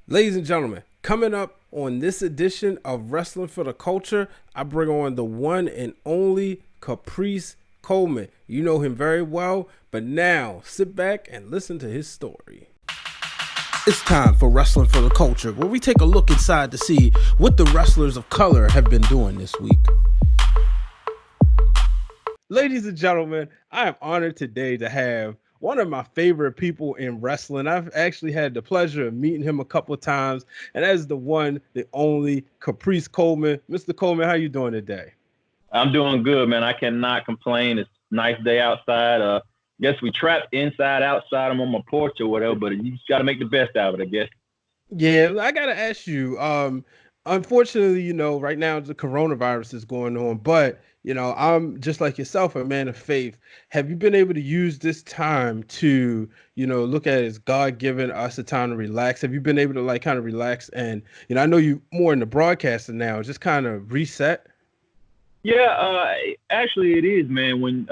Ladies and gentlemen, coming up on this edition of Wrestling for the Culture, I bring on the one and only Caprice Coleman. You know him very well, but now sit back and listen to his story. It's time for Wrestling for the Culture, where we take a look inside to see what the wrestlers of color have been doing this week. Ladies and gentlemen, I am honored today to have one of my favorite people in wrestling. I've actually had the pleasure of meeting him a couple of times, and that is the one, the only Caprice Coleman. Mr. Coleman, how you doing today? I'm doing good, man. I cannot complain. It's a nice day outside. Guess we trapped inside, outside. I'm on my porch or whatever, but you just got to make the best out of it, I guess. Yeah, I got to ask you, unfortunately, right now the coronavirus is going on, but I'm just like yourself, a man of faith. Have you been able to use this time to, look at it as God giving us a time to relax? Have you been able to kind of relax? And, I know you more in the broadcasting now, just kind of reset. Yeah, actually it is, man. When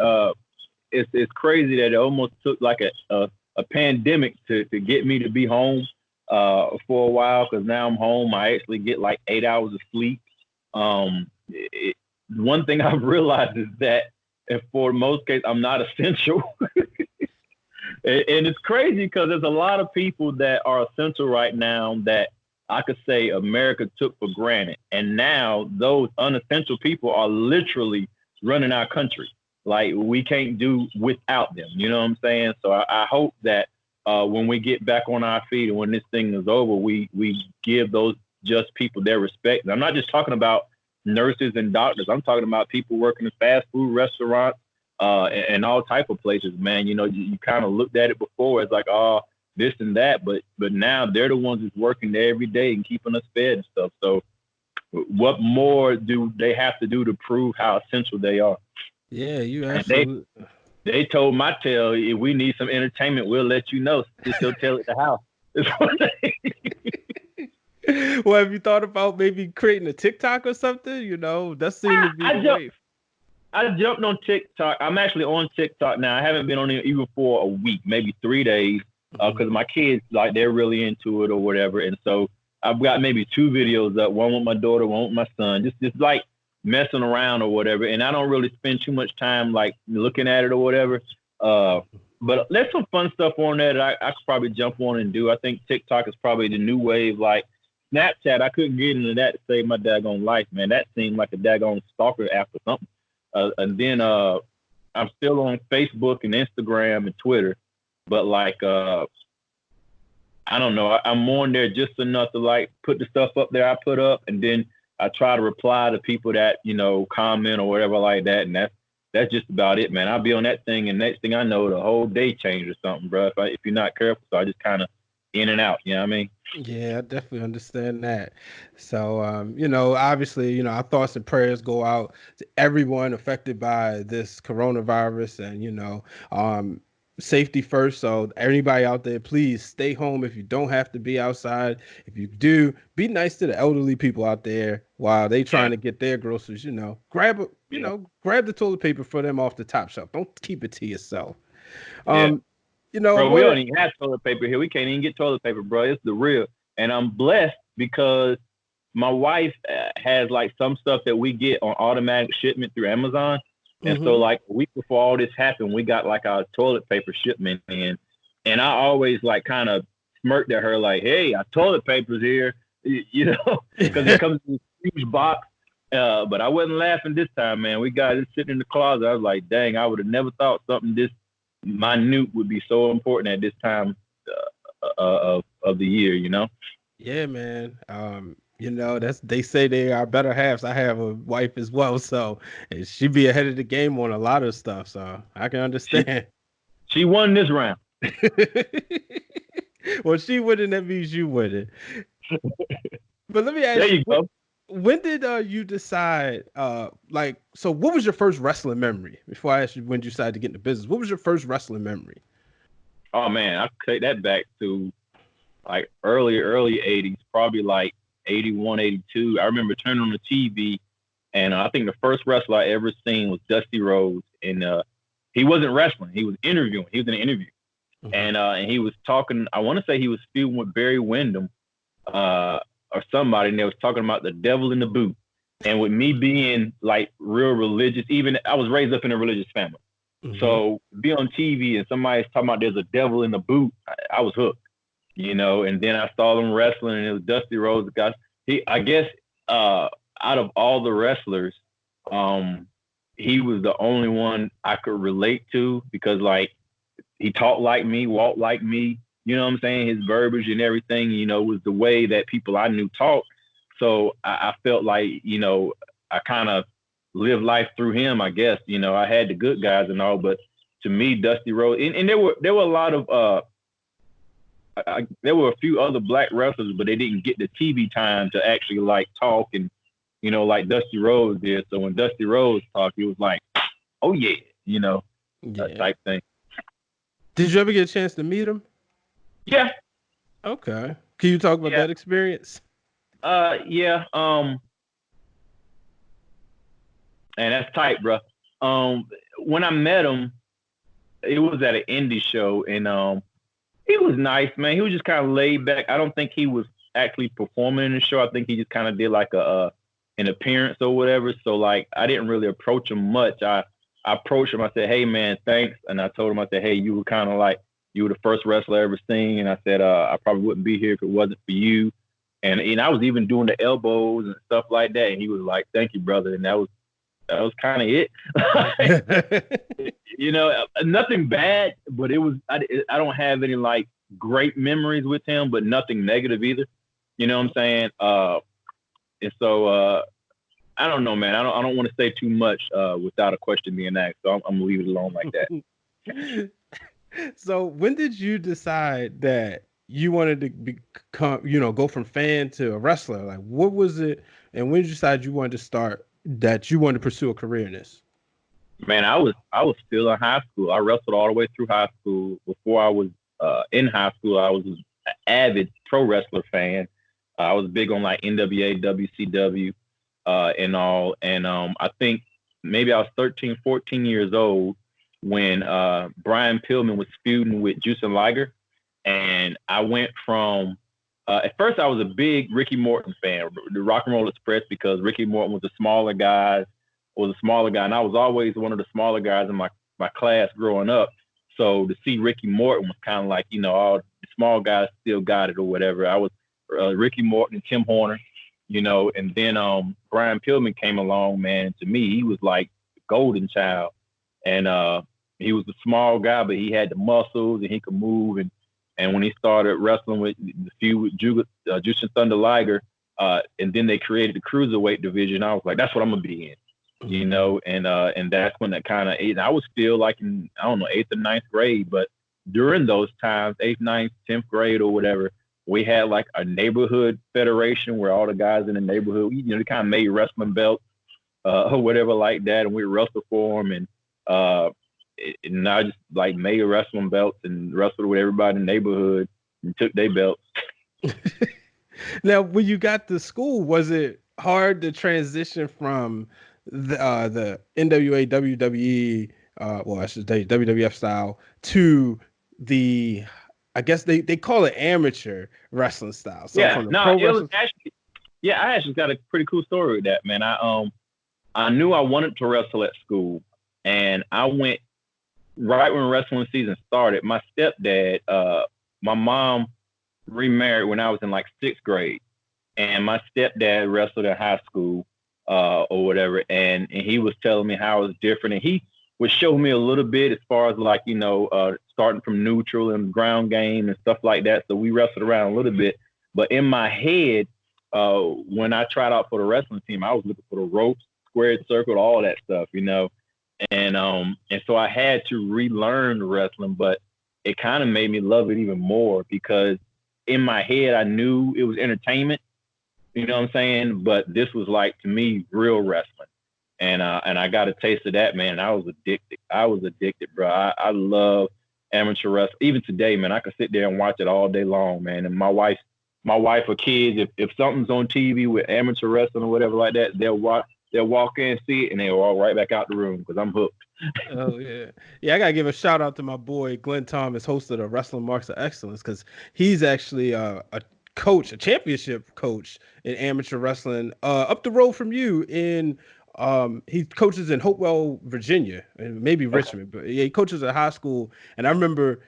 it's crazy that it almost took like a pandemic to get me to be home for a while, because now I'm home. I actually get like 8 hours of sleep. One thing I've realized is that for most cases, I'm not essential. And it's crazy because there's a lot of people that are essential right now that I could say America took for granted. And now those unessential people are literally running our country. Like, we can't do without them. You know what I'm saying? So I hope that when we get back on our feet and when this thing is over, we give those just people their respect. And I'm not just talking about nurses and doctors. I'm talking about people working in fast food restaurants and all type of places, man. You kind of looked at it before as like, oh, this and that, but now they're the ones who's working there every day and keeping us fed and stuff. So what more do they have to do to prove how essential they are? Yeah, you absolutely. They told my tail, if we need some entertainment, we'll let you know. Just go tell it the house. Well, have you thought about maybe creating a TikTok or something? That seemed to be the wave. I jumped on TikTok. I'm actually on TikTok now. I haven't been on it even for a week, maybe 3 days, because my kids, like, they're really into it or whatever. And so I've got maybe 2 videos up, one with my daughter, one with my son, just like messing around or whatever. And I don't really spend too much time like looking at it or whatever. But there's some fun stuff on there that I could probably jump on and do. I think TikTok is probably the new wave. Like Snapchat, I couldn't get into that to save my daggone life, man. That seemed like a daggone stalker app or something. And then I'm still on Facebook and Instagram and Twitter, but like I don't know, I'm on there just enough to like put the stuff up there I put up, and then I try to reply to people that comment or whatever like that, and that's just about it, man. I'll be on that thing, and next thing I know, the whole day changed or something, bro. If you're not careful, so I just kind of in and out. You know what I mean? Yeah, I definitely understand that. So, obviously, our thoughts and prayers go out to everyone affected by this coronavirus, and, safety first. So everybody out there, please stay home if you don't have to be outside. If you do, be nice to the elderly people out there while they trying to get their groceries. Grab the toilet paper for them off the top shelf. Don't keep it to yourself. Bro, we don't even have toilet paper here. We can't even get toilet paper, bro. It's the real. And I'm blessed because my wife has like some stuff that we get on automatic shipment through Amazon. And so like a week before all this happened, we got like our toilet paper shipment in. And I always like kind of smirked at her like, hey, our toilet paper's here, because it comes in this huge box. But I wasn't laughing this time, man. We got it sitting in the closet. I was like, dang, I would have never thought something this minute would be so important at this time of the year, Yeah, man. They say they are better halves. I have a wife as well, so she be ahead of the game on a lot of stuff. So I can understand. She won this round. Well, she wouldn't. That means you wouldn't. But let me ask there you go. When did you decide? So what was your first wrestling memory? Before I ask you when you decided to get into business, what was your first wrestling memory? Oh man, I take that back to like early 80s, probably like 81, 82. I remember turning on the TV, and I think the first wrestler I ever seen was Dusty Rhodes, and he wasn't wrestling; he was interviewing. He was in an interview, and he was talking. I want to say he was feuding with Barry Windham, or somebody, and they was talking about the devil in the boot. And with me being like real religious, even I was raised up in a religious family. Mm-hmm. So be on TV and somebody's talking about there's a devil in the boot, I was hooked, And then I saw them wrestling, and it was Dusty Rhodes. Guys, I guess, out of all the wrestlers, um, he was the only one I could relate to because like he talked like me, walked like me. You know what I'm saying? His verbiage and everything, was the way that people I knew talked. So I felt like, I kind of lived life through him, I guess. I had the good guys and all, but to me, Dusty Rhodes, and there were a lot of there were a few other black wrestlers, but they didn't get the TV time to actually like talk and like Dusty Rhodes did. So when Dusty Rhodes talked, it was like, oh yeah, that Yeah. type thing. Did you ever get a chance to meet him? Yeah, Okay. Can you talk about yeah, that experience? yeah. And that's tight, bro. When I met him, it was at an indie show, and he was nice, man. He was just kind of laid back. I don't think he was actually performing in the show. I think he just kind of did like an appearance or whatever. So like, I didn't really approach him much. I approached him. I said, "Hey, man, thanks." And I told him, I said, "Hey, you were kind of like you were the first wrestler I ever seen." And I said, "I probably wouldn't be here if it wasn't for you." And I was even doing the elbows and stuff like that. And he was like, "Thank you, brother." And that was kind of it. Nothing bad, but it was. I don't have any like great memories with him, but nothing negative either. You know what I'm saying? And so I don't know, man. I don't want to say too much without a question being asked. So I'm gonna leave it alone like that. So when did you decide that you wanted to become, go from fan to a wrestler? Like, what was it? And when did you decide you wanted to start that you wanted to pursue a career in this? Man, I was still in high school. I wrestled all the way through high school. Before I was in high school, I was an avid pro wrestler fan. I was big on like NWA, WCW, and all. And I think maybe I was 13, 14 years old when Brian Pillman was feuding with Jushin Liger. And I went from, at first, I was a big Ricky Morton fan, the Rock and Roll Express, because Ricky Morton was a smaller guy, and I was always one of the smaller guys in my class growing up. So to see Ricky Morton was kind of like, all the small guys still got it or whatever. I was Ricky Morton and Tim Horner, and then Brian Pillman came along, man. To me, he was like the golden child, and he was a small guy, but he had the muscles and he could move. And when he started wrestling with the feud with Jushin Thunder Liger, and then they created the cruiserweight division, I was like, that's what I'm gonna be in. Mhm. And that's when that kind of I was still like in, I don't know, eighth or ninth grade, but during those times, eighth, ninth, 10th grade or whatever, we had like a neighborhood federation where all the guys in the neighborhood, they kind of made wrestling belts, or whatever like that, and we wrestled for them, uh, and I just like made wrestling belts and wrestled with everybody in the neighborhood and took their belts. Now, when you got to school, was it hard to transition from the NWA, WWE, well, I should say WWF style to the, I guess they call it amateur wrestling style. So Yeah, from the no, pro it was wrestling. actually, yeah, I actually got a pretty cool story with that, man. I knew I wanted to wrestle at school, and I went right when wrestling season started. My stepdad, my mom remarried when I was in like sixth grade, and my stepdad wrestled in high school, or whatever, and he was telling me how it was different, and he would show me a little bit as far as like starting from neutral and ground game and stuff like that. So we wrestled around a little bit, but in my head, when I tried out for the wrestling team, I was looking for the ropes, squared circle, all that stuff. And so I had to relearn wrestling, but it kind of made me love it even more because in my head I knew it was entertainment, you know what I'm saying? But this was like to me real wrestling. And I got a taste of that, man. I was addicted. Bro. I love amateur wrestling. Even today, man, I could sit there and watch it all day long, man. And my wife or kids, if something's on TV with amateur wrestling or whatever like that, they'll walk in, see it, and they'll walk right back out the room because I'm hooked. Oh yeah, yeah. I gotta give a shout out to my boy Glenn Thomas, host of the Wrestling Marks of Excellence, because he's actually a coach, a championship coach in amateur wrestling, up the road from you in he coaches in Hopewell, Virginia, and maybe Okay. Richmond, but yeah, he coaches at high school. And I remember,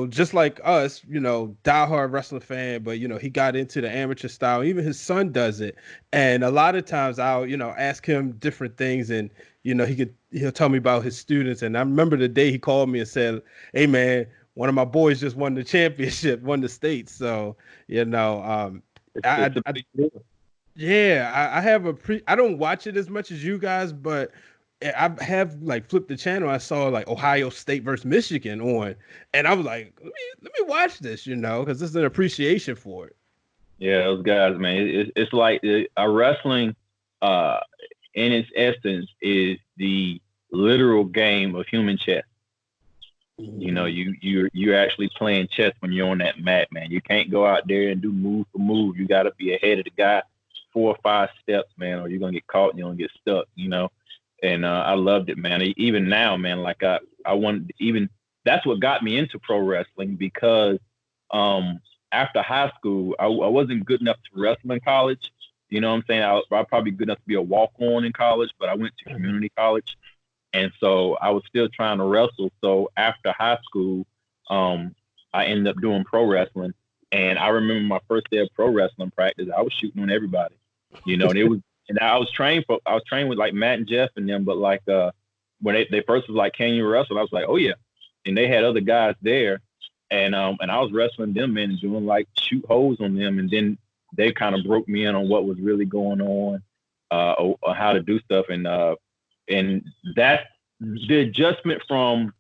just like us, diehard wrestling fan, but he got into the amateur style. Even his son does it. And a lot of times I'll, ask him different things, and he'll tell me about his students. And I remember the day he called me and said, "Hey man, one of my boys just won the championship, won the state." So, It's a I big deal. yeah, I have I don't watch it as much as you guys, but I have like flipped the channel. I saw like Ohio State versus Michigan on, and I was like, let me watch this, because there's an appreciation for it. Yeah, those guys, man. It's like a wrestling, uh, in its essence, is the literal game of human chess. You're actually playing chess when you're on that mat, man. You can't go out there and do move for move. You got to be ahead of the guy 4 or 5 steps, man, or you're gonna get caught and you're gonna get stuck. And I loved it, man. Even now, man, like I wanted even that's what got me into pro wrestling because after high school, I wasn't good enough to wrestle in college. You know what I'm saying? I was probably good enough to be a walk-on in college, but I went to community college. And so I was still trying to wrestle. So after high school, I ended up doing pro wrestling. And I remember my first day of pro wrestling practice, I was shooting on everybody, and I was trained with like Matt and Jeff and them, but like when they first was like, "Can you wrestle?" I was like, "Oh yeah." And they had other guys there, and I was wrestling them and doing like shoot holes on them, and then they kind of broke me in on what was really going on, or how to do stuff, and that's the adjustment from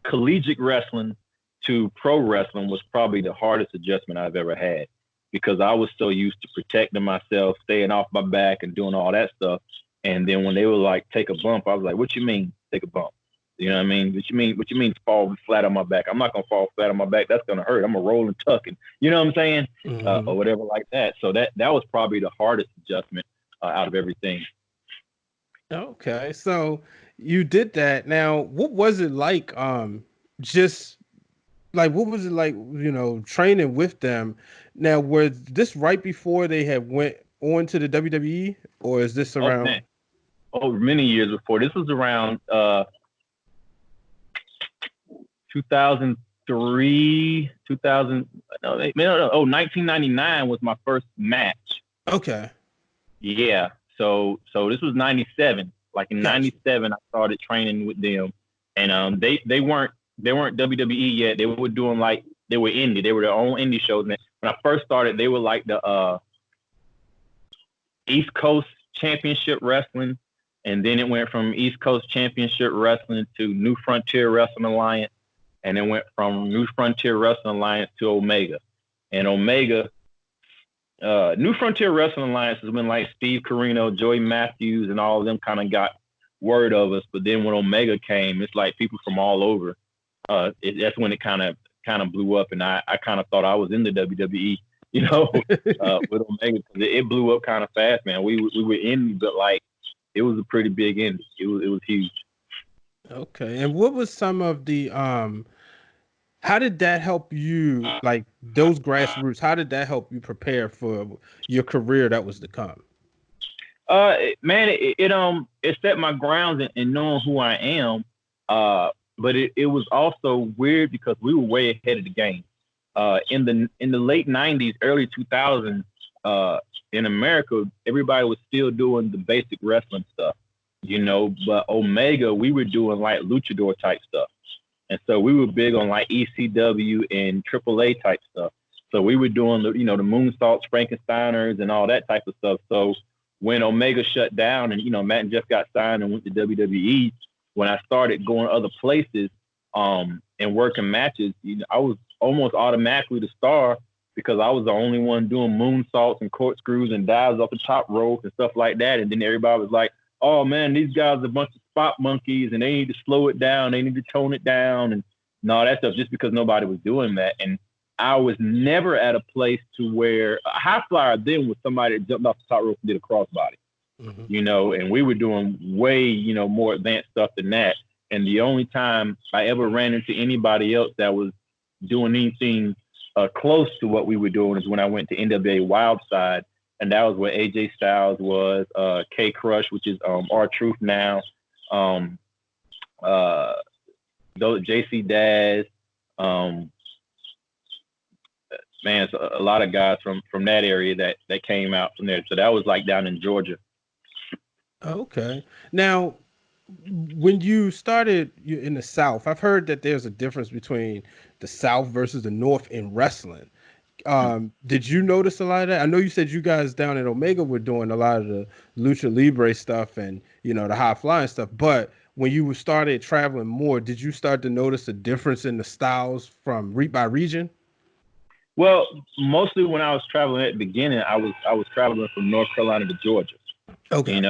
collegiate wrestling to pro wrestling was probably the hardest adjustment I've ever had because I was so used to protecting myself, staying off my back and doing all that stuff. And then when they were like, take a bump, I was like, what you mean take a bump? You know what I mean? What you mean fall flat on my back? I'm not going to fall flat on my back. That's going to hurt. I'm going to roll and tuck and you know what I'm saying? Mm-hmm. Or whatever like that. So that was probably the hardest adjustment out of everything. Okay, so you did that. Now, what was it like? Just like what was it like? Training with them. Now, was this right before they had went on to the WWE, or is this Oh, around? man. Oh, many years before. This was around 2003, 2000. No, 1999 was my first match. Okay. Yeah. So this was 97. Like in Gotcha. 97, I started training with them, and they weren't WWE yet. They were doing like they were indie. They were their own indie shows. And when I first started, they were like the East Coast Championship Wrestling, and then it went from East Coast Championship Wrestling to New Frontier Wrestling Alliance, and it went from New Frontier Wrestling Alliance to Omega, and Omega. New Frontier Wrestling Alliance has been like Steve Corino, Joey Matthews, and all of them kind of got word of us. But then when Omega came, it's like people from all over. That's when it kind of blew up, and I kind of thought I was in the WWE, with Omega because it blew up kind of fast, man. We were in, but like it was a pretty big indie. It was huge. Okay. And what was some of the how did that help you, like those grassroots? How did that help you prepare for your career that was to come? Man, it set my grounds in knowing who I am. But it was also weird because we were way ahead of the game. In the late '90s, early 2000s, in America, everybody was still doing the basic wrestling stuff, But Omega, we were doing like luchador type stuff. And so we were big on like ECW and AAA type stuff. So we were doing the moonsaults, Frankensteiners, and all that type of stuff. So when Omega shut down and Matt and Jeff got signed and went to WWE, when I started going other places and working matches, I was almost automatically the star because I was the only one doing moonsaults and corkscrews and dives off the top rope and stuff like that. And then everybody was like, "Oh man, these guys are a bunch of spot monkeys and they need to slow it down. They need to tone it down and all that stuff," just because nobody was doing that. And I was never at a place to where a high flyer then was somebody that jumped off the top rope and did a crossbody, and we were doing way, more advanced stuff than that. And the only time I ever ran into anybody else that was doing anything close to what we were doing is when I went to NWA Wildside, and that was where AJ Styles was, K Crush, which is R-Truth now, JC Daz, man, so a lot of guys from that area that came out from there. So that was like down in Georgia. Okay. Now, when you started in the South, I've heard that there's a difference between the South versus the North in wrestling. Did you notice a lot of that? I know you said you guys down at Omega were doing a lot of the lucha libre stuff and the high flying stuff, but when you started traveling more, did you start to notice a difference in the styles from by region? Well, mostly when I was traveling at the beginning, I was traveling from North Carolina to Georgia. Okay. And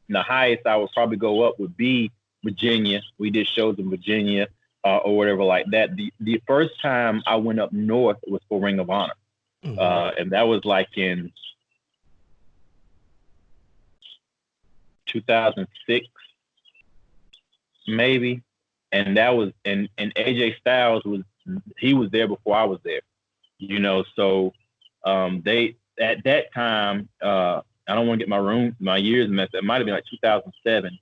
the highest I would probably go up would be Virginia. We did shows in Virginia or whatever like that. The first time I went up north was for Ring of Honor. And that was like in 2006, maybe. And that was, and AJ Styles was there before I was there, so they, at that time, I don't want to get my years messed up. It might have been like 2007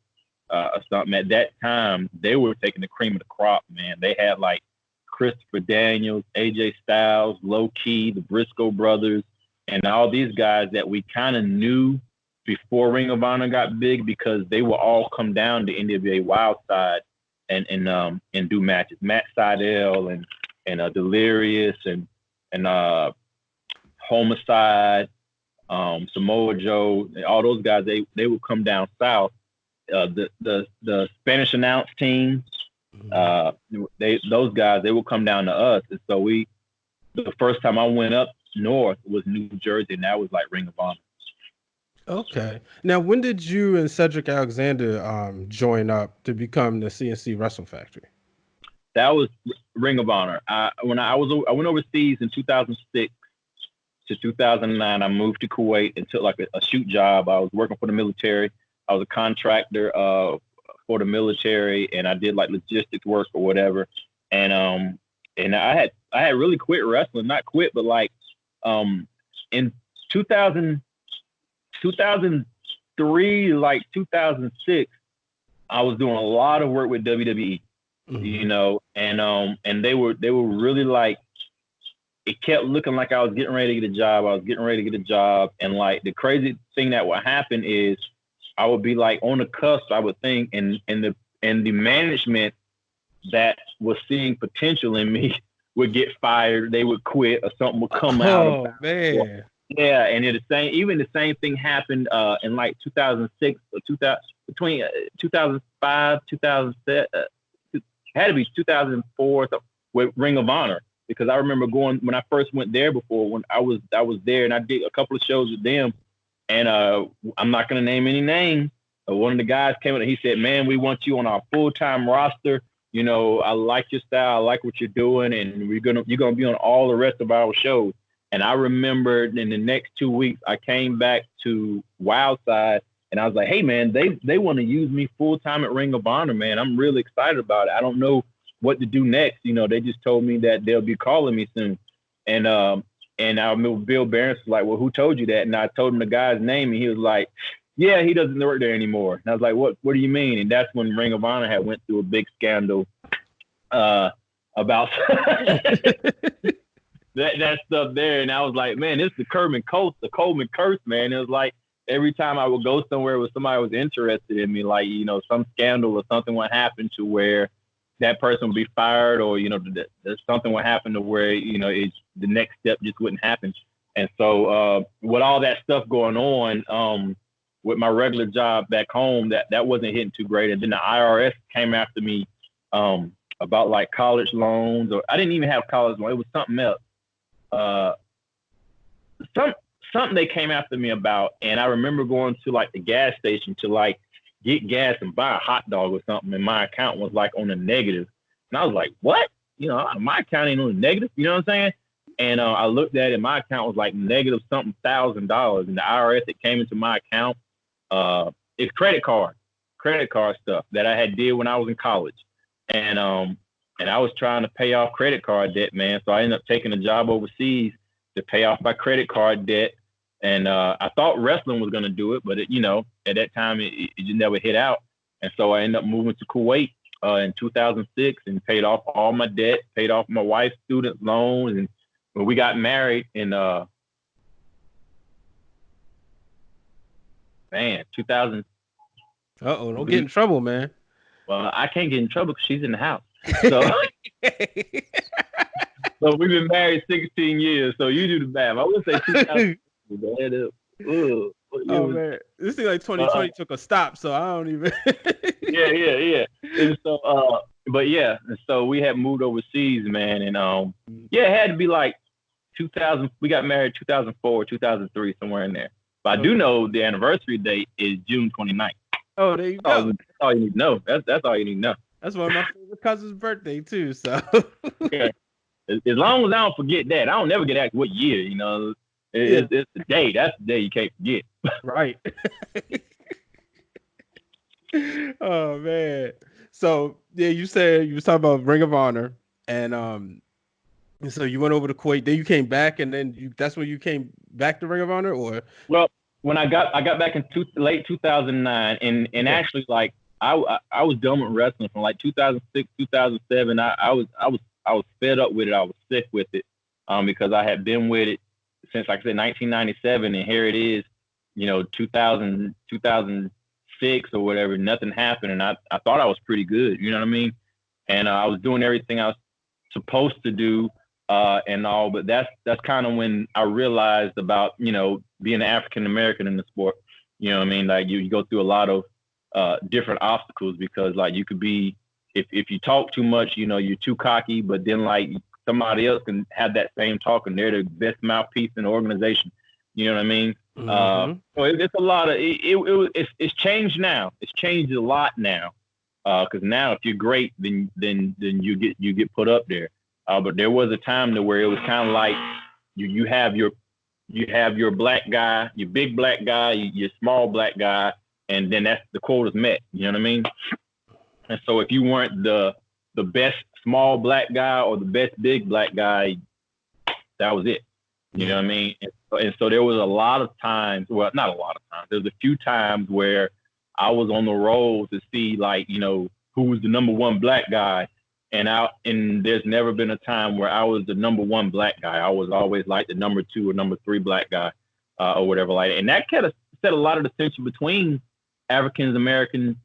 or something. At that time, they were taking the cream of the crop, man. They had like Christopher Daniels, AJ Styles, Low Key, the Briscoe brothers, and all these guys that we kind of knew before Ring of Honor got big because they would all come down to NWA Wildside and do matches. Matt Sydal and Delirious and Homicide. Samoa Joe, all those guys, they would come down south. The Spanish announce team, those guys, they would come down to us. And so the first time I went up north was New Jersey, and that was like Ring of Honor. Okay. Now, when did you and Cedric Alexander join up to become the CNC Wrestle Factory? That was Ring of Honor. I went overseas in 2006. To 2009, I moved to Kuwait and took like a shoot job. I was working for the military. I was a contractor for the military, and I did like logistics work or whatever. And I had really quit wrestling, not quit, but like in 2003, like 2006, I was doing a lot of work with WWE, and they were really like. It kept looking like I was getting ready to get a job. And like the crazy thing that would happen is I would be like on the cusp, I would think, and the management that was seeing potential in me would get fired. They would quit or something would come out. Oh, man. Yeah. And the same thing happened in like 2006 or between 2005, 2007, had to be 2004 with Ring of Honor. Because I remember going when I first went there before, when I was there and I did a couple of shows with them, and I'm not gonna name any names. One of the guys came in and he said, "Man, we want you on our full-time roster. I like your style, I like what you're doing, and you're gonna be on all the rest of our shows." And I remember in the next 2 weeks, I came back to Wildside and I was like, "Hey, man, they want to use me full-time at Ring of Honor, man. I'm really excited about it. I don't know what to do next. They just told me that they'll be calling me soon." And I remember Bill Barnes was like, "Well, who told you that?" And I told him the guy's name, and he was like, "Yeah, he doesn't work there anymore." And I was like, What do you mean?" And that's when Ring of Honor had went through a big scandal about that stuff there. And I was like, man, this is the Coleman curse, man. It was like every time I would go somewhere where somebody was interested in me, like, some scandal or something would happen to where that person would be fired, or something would happen to where the next step just wouldn't happen. And so with all that stuff going on, with my regular job back home, that wasn't hitting too great. And then the IRS came after me about like college loans, or I didn't even have college loans. It was something else. Something they came after me about, and I remember going to like the gas station to like get gas and buy a hot dog or something, and my account was like on the negative. And I was like, what? My account ain't on the negative. You know what I'm saying? And I looked at it, and my account was like negative something $1,000. And the IRS that came into my account, it's credit card stuff that I had did when I was in college. And and I was trying to pay off credit card debt, man. So I ended up taking a job overseas to pay off my credit card debt. And I thought wrestling was going to do it, but at that time it just never hit out. And so I ended up moving to Kuwait in 2006 and paid off all my debt, paid off my wife's student loans. And when we got married in 2000. Don't get in trouble, man. Well, I can't get in trouble because she's in the house. So, so we've been married 16 years. So you do the math. I would say 2000. Oh man, this thing like 2020 took a stop, so I don't even. yeah. And so, but yeah, and so we had moved overseas, man, and it had to be like 2000. We got married 2004, 2003, somewhere in there. But I do know the anniversary date is June 29th. Oh, there you go. That's all you need to know. That's all you need to know. That's one of my favorite cousin's birthday too. So yeah. As long as I don't forget that, I don't never get asked what year. It's the day. That's the day you can't forget. Right. Oh man. So yeah, you said you was talking about Ring of Honor, and so you went over to Kuwait. Then you came back, and then that's when you came back to Ring of Honor, or? Well, when I got back in late 2009, and actually like I was done with wrestling from like 2006, 2007. I was fed up with it. I was sick with it, because I had been with it since, like I said, 1997, and here it is, 2006 or whatever. Nothing happened, and I thought I was pretty good. You know what I mean? And I was doing everything I was supposed to do. And all, but that's kind of when I realized about, being an African American in the sport. You know what I mean? Like you go through a lot of different obstacles, because like you could be, if you talk too much, you're too cocky, but then like somebody else can have that same talk and they're the best mouthpiece in the organization. You know what I mean? Mm-hmm. So it's a lot of it's changed now. It's changed a lot now, because now if you're great, then you get put up there. But there was a time to where it was kind of like you have your black guy, your big black guy, your small black guy, and then that's the quota's met. You know what I mean? And so if you weren't the best small black guy or the best big black guy, that was it. You know what I mean? And so there was a lot of times, well, not a lot of times, there was a few times where I was on the road to see, like, who was the number one black guy. And there's never been a time where I was the number one black guy. I was always like the number 2 or number 3 black guy, or whatever like that. And that kind of set a lot of the tension between African Americans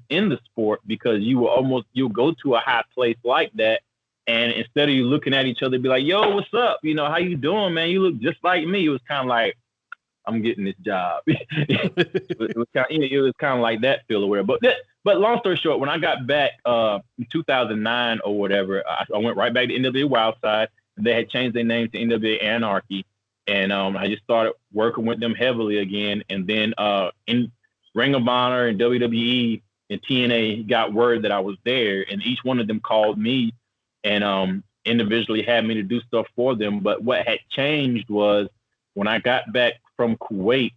in the sport, because you'll go to a high place like that, and instead of you looking at each other, be like, "Yo, what's up? How you doing, man? You look just like me." It was kind of like, I'm getting this job. It was kind of like that feel or whatever. But long story short, when I got back in 2009 or whatever, I went right back to NWA Wildside. They had changed their name to NWA Anarchy, and I just started working with them heavily again. And then in Ring of Honor and WWE and TNA got word that I was there, and each one of them called me and individually had me to do stuff for them. But what had changed was when I got back from Kuwait,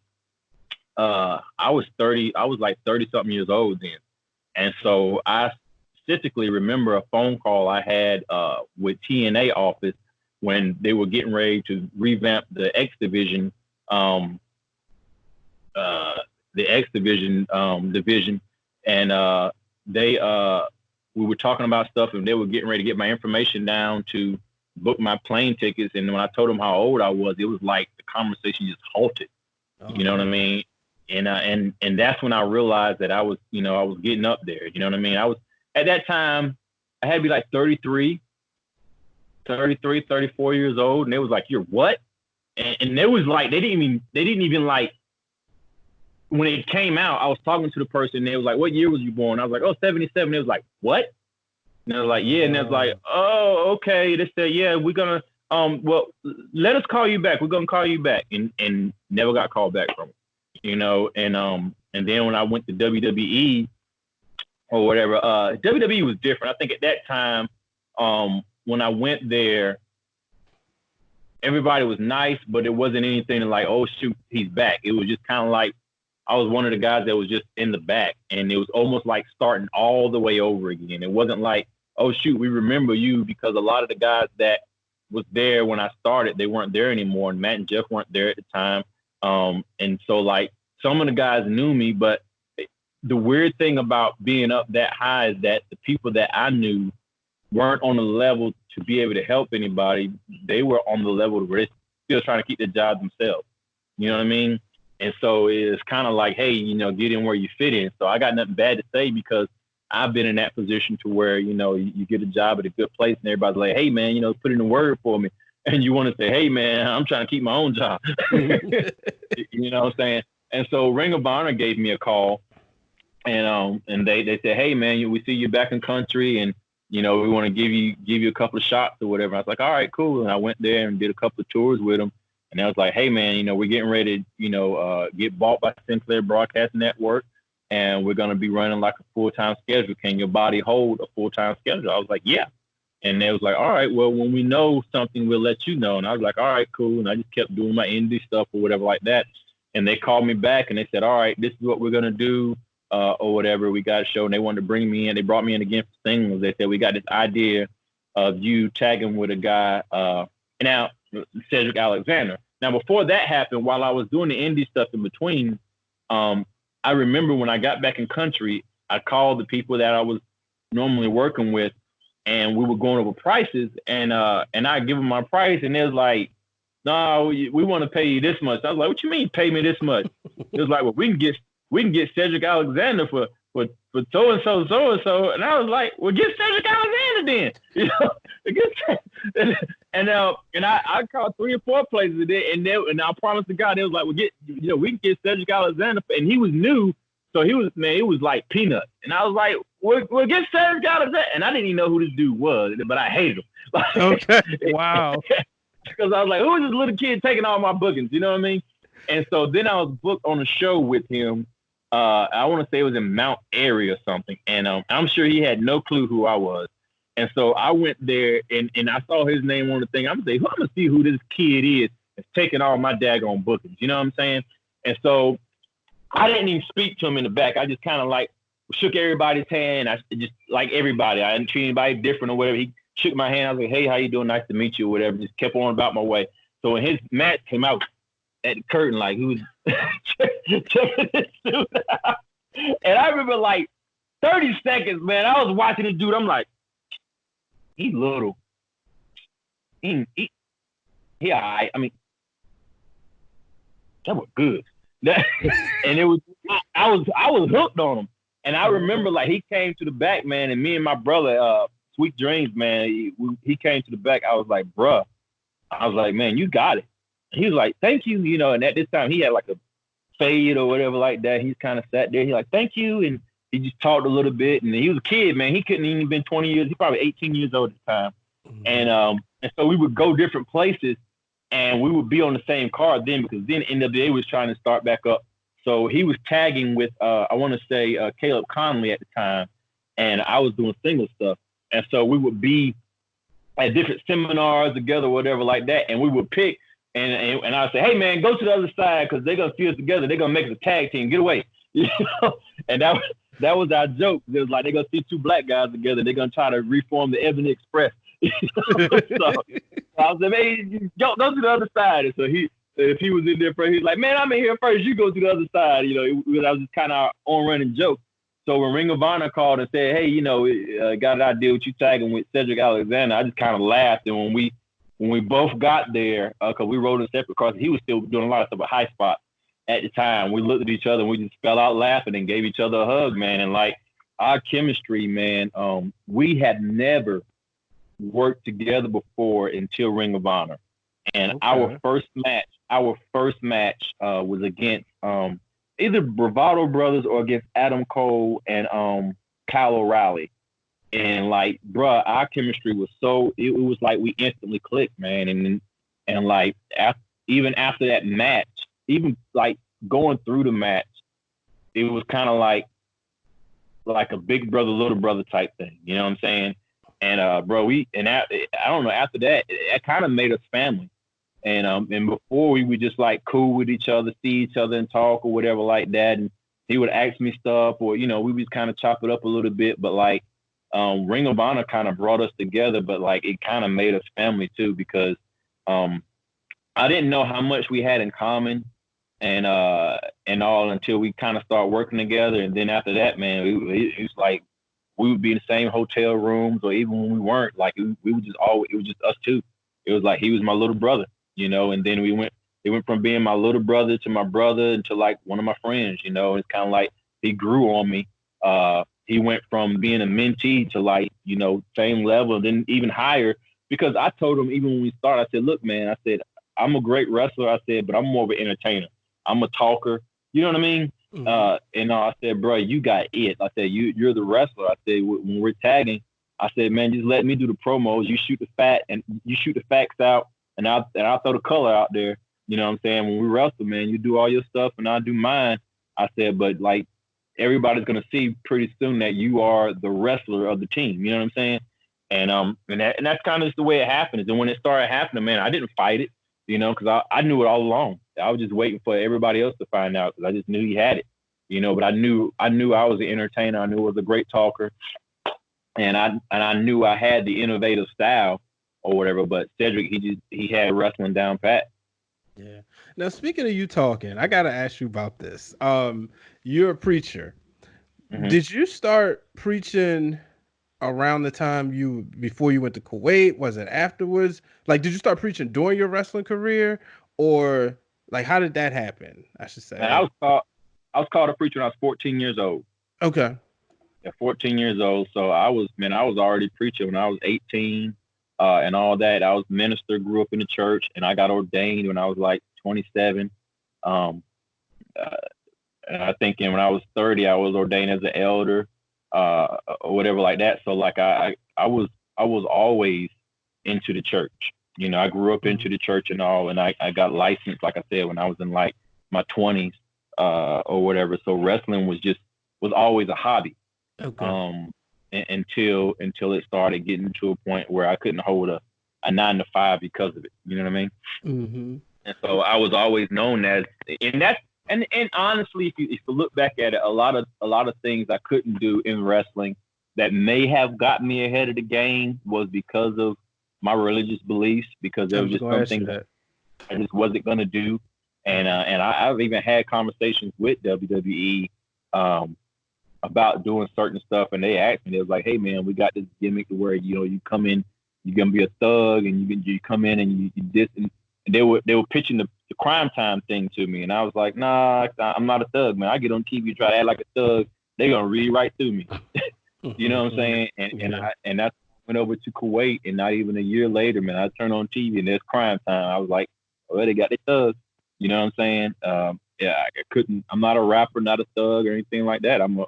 I was like 30-something years old then. And so I specifically remember a phone call I had with TNA office when they were getting ready to revamp the X Division, division, and we were talking about stuff, and they were getting ready to get my information down to book my plane tickets. And when I told them how old I was, it was like the conversation just halted. Oh, you know what I mean? And that's when I realized that I was getting up there. You know what I mean? I was, at that time, I had to be like 33, 34 years old. And they was like, "You're what?" And they was like, they didn't even like, when it came out, I was talking to the person, and they was like, "What year was you born?" I was like, "Oh, 77. They was like, "What?" And I was like, "Yeah." And they was like, "Oh, okay." They said, "Yeah, we're gonna, well, let us call you back. We're gonna call you back." And never got called back from it, and then when I went to WWE or whatever, WWE was different. I think at that time, when I went there, everybody was nice, but it wasn't anything like, "Oh shoot, he's back." It was just kind of like, I was one of the guys that was just in the back, and it was almost like starting all the way over again. It wasn't like, oh shoot, we remember you, because a lot of the guys that was there when I started, they weren't there anymore, and Matt and Jeff weren't there at the time. And so like some of the guys knew me, but the weird thing about being up that high is that the people that I knew weren't on the level to be able to help anybody. They were on the level where they're still trying to keep their jobs themselves. You know what I mean? And so it's kind of like, hey, you know, get in where you fit in. So I got nothing bad to say, because I've been in that position to where, you know, you get a job at a good place and everybody's like, hey, man, you know, put in a word for me. And you want to say, hey, man, I'm trying to keep my own job. You know what I'm saying? And so Ring of Honor gave me a call, and they said, hey, man, we see you back in country, and, you know, we want to give you a couple of shots or whatever. I was like, all right, cool. And I went there and did a couple of tours with them. And I was like, hey, man, you know, we're getting ready to, you know, get bought by Sinclair Broadcast Network, and we're going to be running like a full-time schedule. Can your body hold a full-time schedule? I was like, yeah. And they was like, all right, well, when we know something, we'll let you know. And I was like, all right, cool. And I just kept doing my indie stuff or whatever like that. And they called me back and they said, all right, this is what we're going to do or whatever. We got a show. And they wanted to bring me in. They brought me in again for singles. They said, we got this idea of you tagging with a guy, now Cedric Alexander. Now, before that happened, while I was doing the indie stuff in between, I remember when I got back in country, I called the people that I was normally working with, and we were going over prices, and I give them my price, and they was like, no, we want to pay you this much. I was like, what you mean pay me this much? It was like, well, we can get Cedric Alexander for so and so, and I was like, well, get Cedric Alexander then, you know. And I called 3 or 4 places and I promised to God, they was like, well, we can get Cedric Alexander, and he was new, so it was like peanuts, and I was like, we'll get Cedric Alexander, and I didn't even know who this dude was, but I hated him. Like, okay, wow. Because I was like, who is this little kid taking all my bookings? You know what I mean? And so then I was booked on a show with him. I want to say it was in Mount Airy or something. And I'm sure he had no clue who I was. And so I went there and I saw his name on the thing. I'm going to see who this kid is that's taking all my daggone bookings. You know what I'm saying? And so I didn't even speak to him in the back. I just kind of like shook everybody's hand. I just like everybody. I didn't treat anybody different or whatever. He shook my hand. I was like, hey, how you doing? Nice to meet you or whatever. Just kept on about my way. So when his match came out at the curtain, like, he was checking this dude out. And I remember like 30 seconds, man, I was watching this dude. I'm like, he little. He all right. I mean, that was good. And it was, I was hooked on him. And I remember like he came to the back, man, and me and my brother, Sweet Dreams, man, he came to the back. I was like, bruh. I was like, man, you got it. And he was like, thank you, you know, and at this time he had like a fade or whatever like that. He's kind of sat there. He's like, thank you. And he just talked a little bit. And he was a kid, man. He couldn't even been 20 years. He's probably 18 years old at the time. Mm-hmm. And so we would go different places and we would be on the same card then, because then NWA was trying to start back up. So he was tagging with, I want to say, Caleb Conley at the time. And I was doing single stuff. And so we would be at different seminars together, whatever like that. And we would pick, and I would say, hey, man, go to the other side because they're going to see us together. They're going to make us a tag team. Get away. You know? And that was our joke. It was like they're going to see 2 black guys together. They're going to try to reform the Ebony Express. So I was like, man, go to the other side. And so if he was in there first, he's like, man, I'm in here first. You go to the other side. You know, that was just kind of our on-running joke. So when Ring of Honor called and said, hey, you know, got an idea with you tagging with Cedric Alexander, I just kind of laughed. And when we both got there, because we rode in separate cars, he was still doing a lot of stuff at High Spot at the time. We looked at each other and we just fell out laughing and gave each other a hug, man. And like our chemistry, man, we had never worked together before until Ring of Honor. And our first match was against either Bravado Brothers or against Adam Cole and Kyle O'Reilly. And like, bruh, our chemistry was it was like we instantly clicked, man. And like even after that match, even like going through the match, it was kind of like a big brother, little brother type thing. You know what I'm saying? And bro, I don't know, after that, it kind of made us family. And before we would just like cool with each other, see each other and talk or whatever like that. And he would ask me stuff, or, you know, we would kind of chop it up a little bit. But like Ring of Honor kind of brought us together, but like it kind of made us family too, because I didn't know how much we had in common and all until we kind of started working together. And then after that, man, it was like we would be in the same hotel rooms, or even when we weren't, like we would just always, it was just us two. It was like he was my little brother, and then it went from being my little brother to my brother into like one of my friends, It's kind of like he grew on me. He went from being a mentee to like, same level, then even higher, because I told him even when we started, I said, look, man, I said, I'm a great wrestler, I said, but I'm more of an entertainer. I'm a talker. You know what I mean? And I said, bro, you got it. I said, you're the wrestler. I said, when we're tagging, I said, man, just let me do the promos. You shoot the facts out, and I'll throw the color out there. You know what I'm saying? When we wrestle, man, you do all your stuff and I'll do mine. I said, but like everybody's gonna see pretty soon that you are the wrestler of the team. You know what I'm saying? And that's kind of just the way it happens. And when it started happening, man, I didn't fight it, because I knew it all along. I was just waiting for everybody else to find out, because I just knew he had it, But I knew I was an entertainer. I knew I was a great talker, and I knew I had the innovative style or whatever. But Cedric, he had wrestling down pat. Yeah. Now, speaking of you talking, I gotta ask you about this. You're a preacher. Mm-hmm. Did you start preaching around the time before you went to Kuwait? Was it afterwards? Like, did you start preaching during your wrestling career, or like how did that happen? I should say. And I was called a preacher when I was 14 years old. Okay. Yeah, 14 years old. So I was already preaching when I was 18, and all that. I was minister, grew up in the church, and I got ordained when I was like 27. Um, and I think when I was 30, I was ordained as an elder, or whatever like that. So like I was always into the church. I grew up into the church and all, and I got licensed, like I said, when I was in like my 20s, or whatever. So wrestling was always a hobby. Okay. Until it started getting to a point where I couldn't hold a 9 to 5 because of it. You know what I mean? Mm-hmm. And so I was always known as, and that's and honestly, if you look back at it, a lot of things I couldn't do in wrestling that may have got me ahead of the game was because of my religious beliefs, because there I was was just gonna some ask you things that. I just wasn't gonna do. And I've even had conversations with WWE, about doing certain stuff, and they asked me, they was like, hey man, we got this gimmick to where you come in, you're gonna be a thug, and you come in and you this, and they were pitching the crime time thing to me, and I was like, nah, I'm not a thug, man. I get on TV, try to act like a thug, they're gonna read right through me. You know what I'm saying? And that's went over to Kuwait, and not even a year later, man, I turned on TV and there's crime time. I was like, oh, they got the thugs. You know what I'm saying? Yeah, I couldn't. I'm not a rapper, not a thug or anything like that. I'm a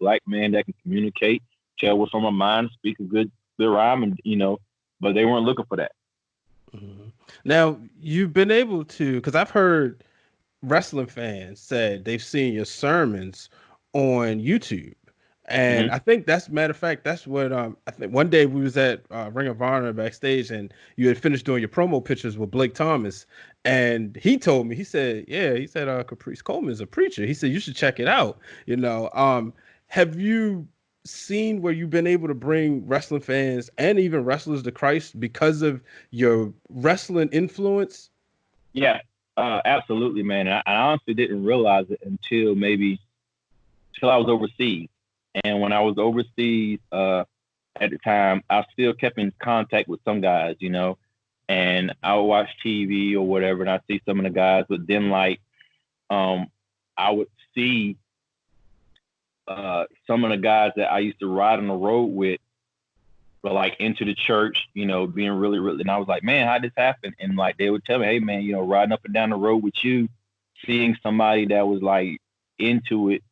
black man that can communicate, tell what's on my mind, speak a good rhyme, and but they weren't looking for that. Mm-hmm. Now you've been able to, because I've heard wrestling fans said they've seen your sermons on YouTube. And Mm-hmm. I think that's matter of fact, that's what I think one day we was at Ring of Honor backstage and you had finished doing your promo pictures with Blake Thomas. And he told me, he said, Caprice Coleman is a preacher. He said, you should check it out. Have you seen where you've been able to bring wrestling fans and even wrestlers to Christ because of your wrestling influence? Yeah, absolutely, man. I honestly didn't realize it until I was overseas. And when I was overseas, at the time, I still kept in contact with some guys, and I would watch TV or whatever, and I see some of the guys, but then like, I would see, some of the guys that I used to ride on the road with, but like into the church, being really, really, and I was like, man, how did this happen? And like, they would tell me, hey man, riding up and down the road with you, seeing somebody that was like into it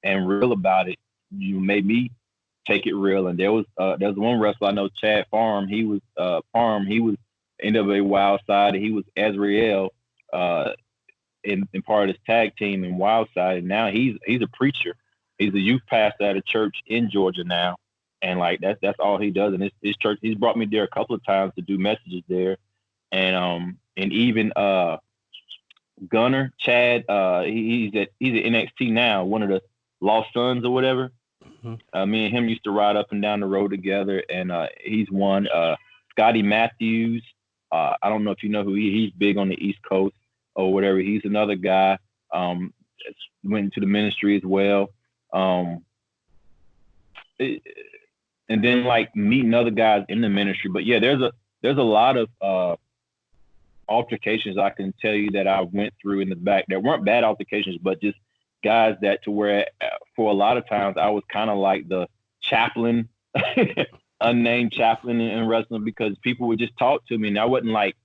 and real about it, you made me take it real. And there was one wrestler I know, Chad Farm. He was NWA Wild Side. He was Azrael, in part of his tag team in Wild Side, and now he's a preacher. He's a youth pastor at a church in Georgia now, and like that's all he does. And his church, he's brought me there a couple of times to do messages there, and even Gunner Chad, he's at NXT now, one of the Lost Sons or whatever. Me and him used to ride up and down the road together, and he's one. Scotty Matthews. I don't know if you know who he's big on the East Coast or whatever. He's another guy. Went into the ministry as well. And then like meeting other guys in the ministry. But yeah, there's a lot of altercations I can tell you that I went through in the back. There weren't bad altercations, but just guys that to where for a lot of times I was kind of like the chaplain, unnamed chaplain in wrestling, because people would just talk to me, and I wasn't like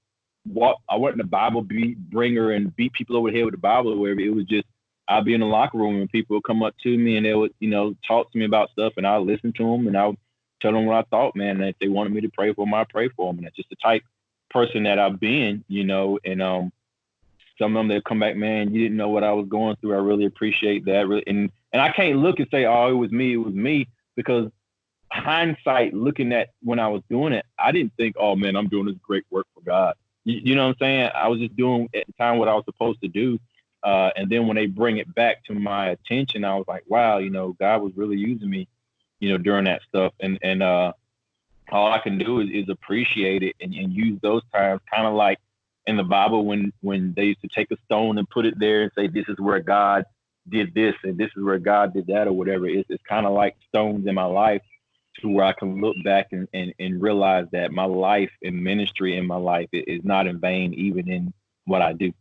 I wasn't a Bible bringer and beat people over the head with the Bible or whatever. It was just I'd be in the locker room and people would come up to me and they would, talk to me about stuff, and I'd listen to them and I would tell them what I thought, man. And if they wanted me to pray for them, I'd pray for them. And that's just the type person that I've been, and some of them, they'll come back, man, you didn't know what I was going through. I really appreciate that. Really. And I can't look and say, oh, it was me, because hindsight, looking at when I was doing it, I didn't think, oh man, I'm doing this great work for God. You know what I'm saying? I was just doing at the time what I was supposed to do. And then when they bring it back to my attention, I was like, wow, God was really using me, during that stuff. And all I can do is appreciate it and use those times, kind of like in the Bible when they used to take a stone and put it there and say, this is where God did this and this is where God did that or whatever. It's kind of like stones in my life, to where I can look back and realize that my life and ministry in my life is not in vain, even in what I do.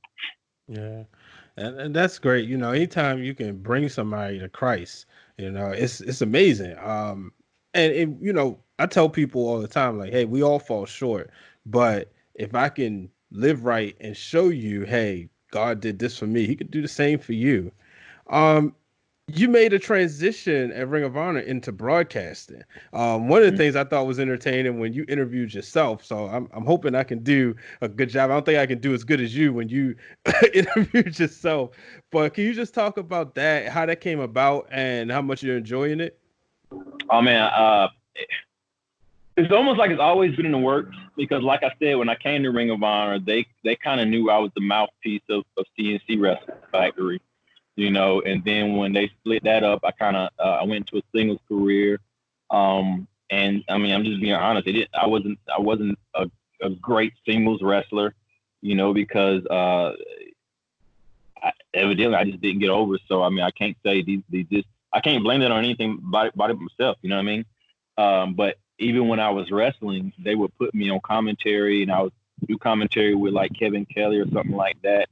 Yeah. And that's great. Anytime you can bring somebody to Christ, it's amazing. And I tell people all the time, like, hey, we all fall short, but if I can live right and show you, hey, God did this for me, he could do the same for you. Um, you made a transition at Ring of Honor into broadcasting. One of the things I thought was entertaining when you interviewed yourself. So I'm hoping I can do a good job. I don't think I can do as good as you when you interviewed yourself. But can you just talk about that, how that came about, and how much you're enjoying it? Oh man, it's almost like it's always been in the works, because like I said, when I came to Ring of Honor, they kind of knew I was the mouthpiece of CNC Wrestling Factory. And then when they split that up, I went to a singles career. And I mean, I'm just being honest. I wasn't a great singles wrestler, because evidently I just didn't get over. So I mean, I can't say I can't blame that on anything by it myself. You know what I mean? But even when I was wrestling, they would put me on commentary, and I would do commentary with like Kevin Kelly or something like that.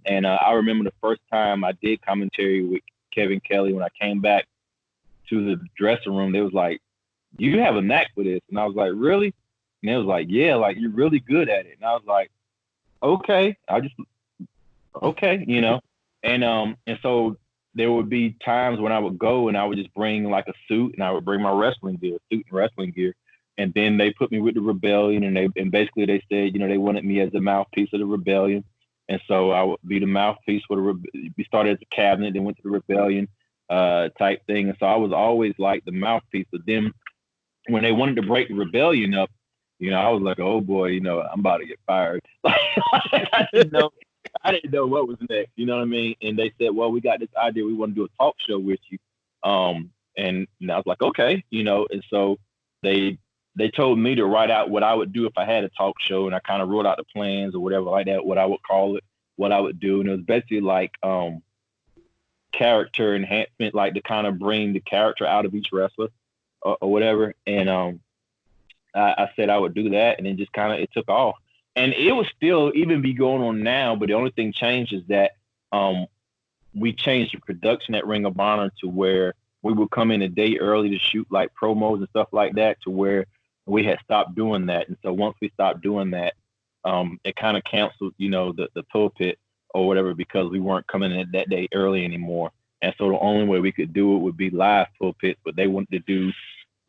And I remember the first time I did commentary with Kevin Kelly, when I came back to the dressing room, they was like, you have a knack for this. And I was like, really? And they was like, yeah, like you're really good at it. And I was like, okay, okay. And so there would be times when I would go and I would just bring like a suit, and I would bring my suit and wrestling gear. And then they put me with the Rebellion, and basically they said, they wanted me as the mouthpiece of the Rebellion. And so I would be the mouthpiece for we started as a cabinet, then went to the Rebellion type thing. And so I was always like the mouthpiece. But then when they wanted to break the Rebellion up, I was like, oh boy, I'm about to get fired. I didn't know what was next. You know what I mean? And they said, well, we got this idea. We want to do a talk show with you. And I was like, okay, and so they told me to write out what I would do if I had a talk show, and I kind of wrote out the plans or whatever like that, what I would call it, what I would do. And it was basically like character enhancement, like to kind of bring the character out of each wrestler or whatever. And I said I would do that, and then just kind of it took off. And it would still even be going on now, but the only thing changed is that we changed the production at Ring of Honor to where we would come in a day early to shoot like promos and stuff like that, to where we had stopped doing that. And so once we stopped doing that, it kind of canceled, the pulpit or whatever, because we weren't coming in that day early anymore. And so the only way we could do it would be live pulpits, but they wanted to do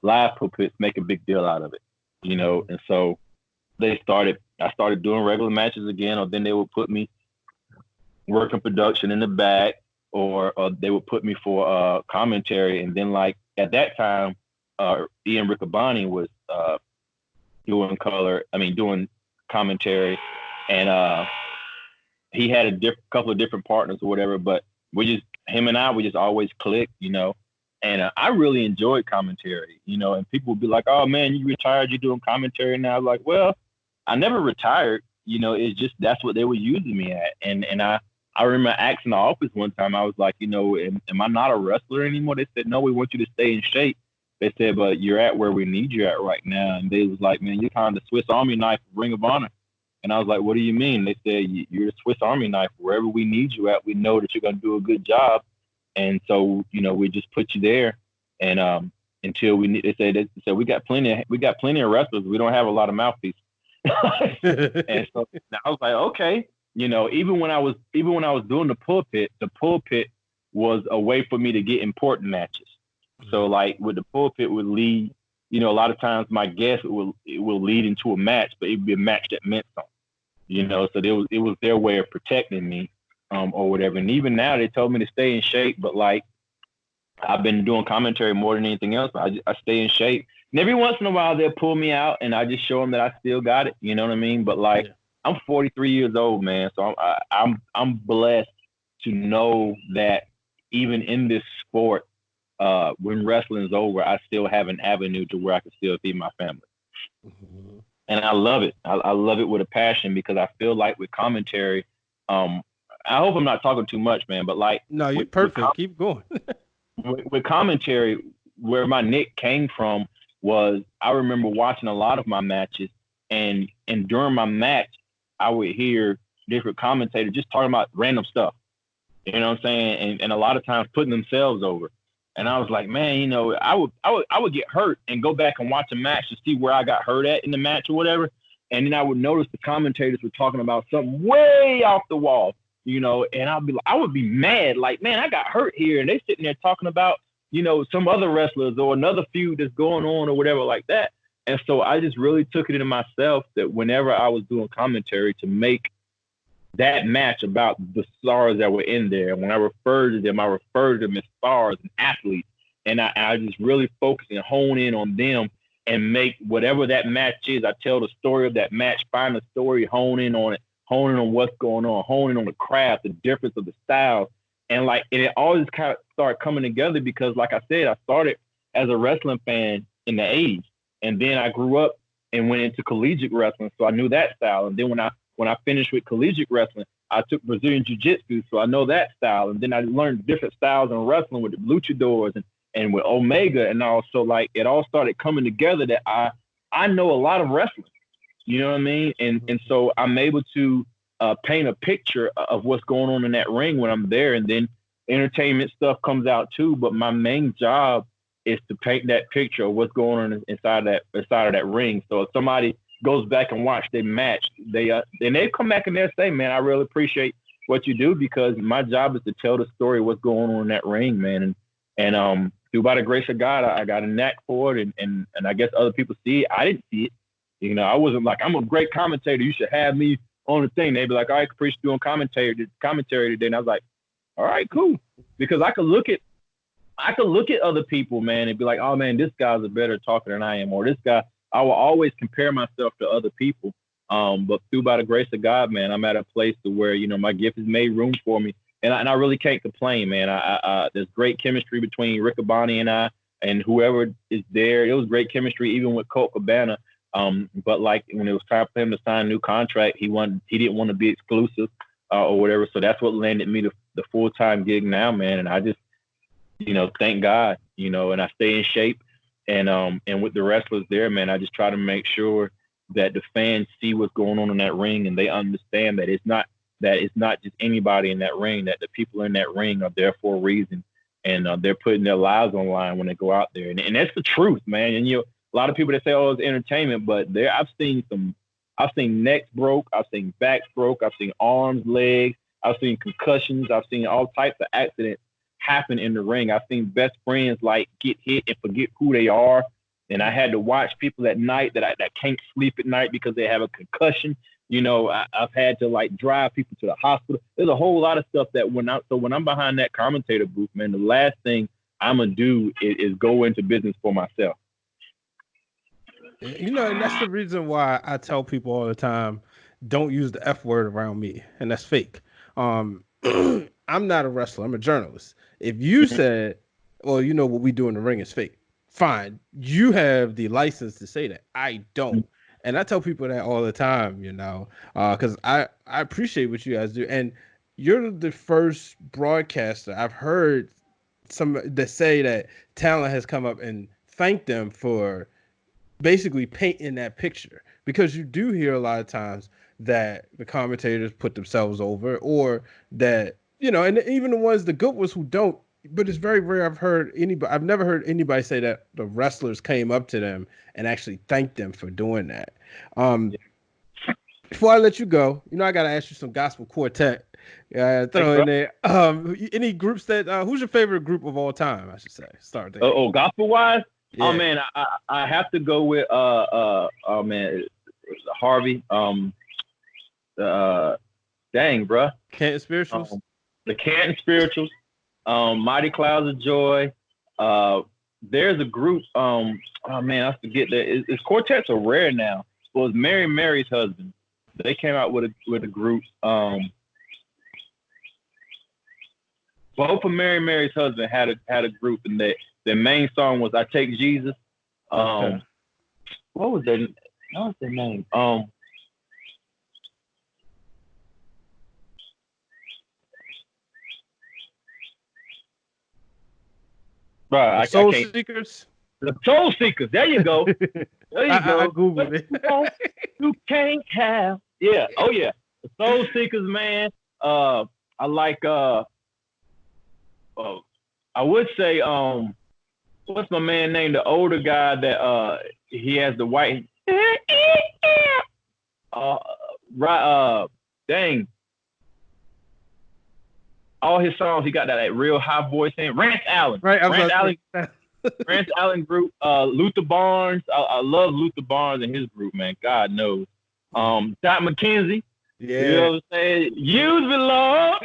live pulpits, make a big deal out of it, And so I started doing regular matches again, or then they would put me working production in the back, or they would put me for commentary. And then like at that time, Ian Riccaboni was doing commentary, and he had a couple of different partners or whatever, but him and I, we just always clicked, And I really enjoyed commentary, and people would be like, "Oh man, you retired? You're doing commentary now?" I'm like, well, I never retired. It's just that's what they were using me at. And I remember asking the office one time, I was like, am I not a wrestler anymore? They said, no, we want you to stay in shape. They said, but you're at where we need you at right now. And they was like, man, you're kind of the Swiss Army knife of Ring of Honor. And I was like, what do you mean? They said, you're the Swiss Army knife. Wherever we need you at, we know that you're going to do a good job. And so, we just put you there. And until we need, they said we got plenty of wrestlers. We don't have a lot of mouthpieces. And so I was like, okay, even when I was doing the pulpit was a way for me to get important matches. So like with the pulpit would lead, a lot of times my guess it will lead into a match, but it would be a match that meant something, so it was their way of protecting me, or whatever. And even now they told me to stay in shape, but like I've been doing commentary more than anything else. I stay in shape. And every once in a while they'll pull me out and I just show them that I still got it. You know what I mean? But like, yeah. I'm 43 years old, man. So I'm blessed to know that even in this sport, when wrestling is over, I still have an avenue to where I can still feed my family. Mm-hmm. And I love it. I love it with a passion because I feel like with commentary, I hope I'm not talking too much, man, but like, no, you're perfect. Keep going. with commentary, where my nick came from was I remember watching a lot of my matches, and during my match, I would hear different commentators just talking about random stuff. You know what I'm saying? And a lot of times putting themselves over. And I was like, man, I would get hurt and go back and watch a match to see where I got hurt at in the match or whatever. And then I would notice the commentators were talking about something way off the wall. And I would be mad, like, man, I got hurt here. And they sitting there talking about, some other wrestlers or another feud that's going on or whatever like that. And so I just really took it into myself that whenever I was doing commentary to make that match about the stars that were in there. And when I referred to them, I referred to them as stars and athletes. And I just really focus and hone in on them and make whatever that match is. I tell the story of that match, find the story, hone in on it. Honing on what's going on, honing on the craft, the difference of the styles. And it always kind of started coming together because, like I said, I started as a wrestling fan in the 80s. And then I grew up and went into collegiate wrestling. So I knew that style. And then when I finished with collegiate wrestling, I took Brazilian Jiu-Jitsu. So I know that style. And then I learned different styles in wrestling with the luchadors and with Omega. And also, it all started coming together that I know a lot of wrestling. You know what I mean? And so I'm able to paint a picture of what's going on in that ring when I'm there. And then entertainment stuff comes out too. But my main job is to paint that picture of what's going on inside of that ring. So if somebody goes back and watch their match, they come back and they'll say, man, I really appreciate what you do because my job is to tell the story of what's going on in that ring, man. And through by the grace of God, I got a knack for it. And I guess other people see it. I didn't see it. I wasn't like, I'm a great commentator. You should have me on the thing. They'd be like, all right, Caprice doing commentary today. And I was like, all right, cool. Because I could look at other people, man, and be like, oh man, this guy's a better talker than I am. Or this guy, I will always compare myself to other people. But through by the grace of God, man, I'm at a place to where, my gift has made room for me. And I really can't complain, man. There's great chemistry between Riccaboni and I and whoever is there. It was great chemistry, even with Colt Cabana. But when it was time for him to sign a new contract, he didn't want to be exclusive or whatever. So that's what landed me the full-time gig now, man. And I just, thank God, and I stay in shape. And with the wrestlers there, man, I just try to make sure that the fans see what's going on in that ring and they understand that it's not just anybody in that ring, that the people in that ring are there for a reason. And they're putting their lives on the line when they go out there. And that's the truth, man. And a lot of people that say, "Oh, it's entertainment," but I've seen necks broke, I've seen backs broke, I've seen arms, legs, I've seen concussions, I've seen all types of accidents happen in the ring. I've seen best friends get hit and forget who they are, and I had to watch people at night that can't sleep at night because they have a concussion. I've had to drive people to the hospital. There's a whole lot of stuff that when I'm behind that commentator booth, man, the last thing I'm gonna do is go into business for myself. And that's the reason why I tell people all the time, don't use the F word around me. And that's fake. I'm not a wrestler. I'm a journalist. If you said well, you know what we do in the ring is fake. Fine, you have the license to say that. I don't, and I tell people that all the time. Because I appreciate what you guys do, and you're the first broadcaster I've heard some that say that talent has come up and thanked them for basically painting that picture, because you do hear a lot of times that the commentators put themselves over, or that and even the ones, the good ones, who don't. But it's very rare I've never heard anybody say that the wrestlers came up to them and actually thanked them for doing that. Before I let you go, I gotta ask you some gospel quartet. Throw in there. Any groups that who's your favorite group of all time? I should say. Start there. Gospel wise. Yeah. Oh man, I have to go with oh man, Harvey. Dang, bruh. Canton Spirituals. The Canton Spirituals. Mighty Clouds of Joy. There's a group. Oh man, I forget that. It's quartets are rare now. Well, it's Mary Mary's husband. They came out with a group. Both of Mary Mary's husband had a group, and their main song was "I Take Jesus." Okay. What was their name? Right, Soul Seekers. The Soul Seekers. There you go. There you go. I googled it. You can't have. Yeah. Oh yeah. The Soul Seekers, man. I like. I would say. What's my man name? The older guy that he has the white. Dang. All his songs, he got that real high voice in. Rance Allen. Right. Rance Allen group. Luther Barnes. I love Luther Barnes and his group, man. God knows. Dot McKenzie. Yeah. You know what I'm saying? Use belong.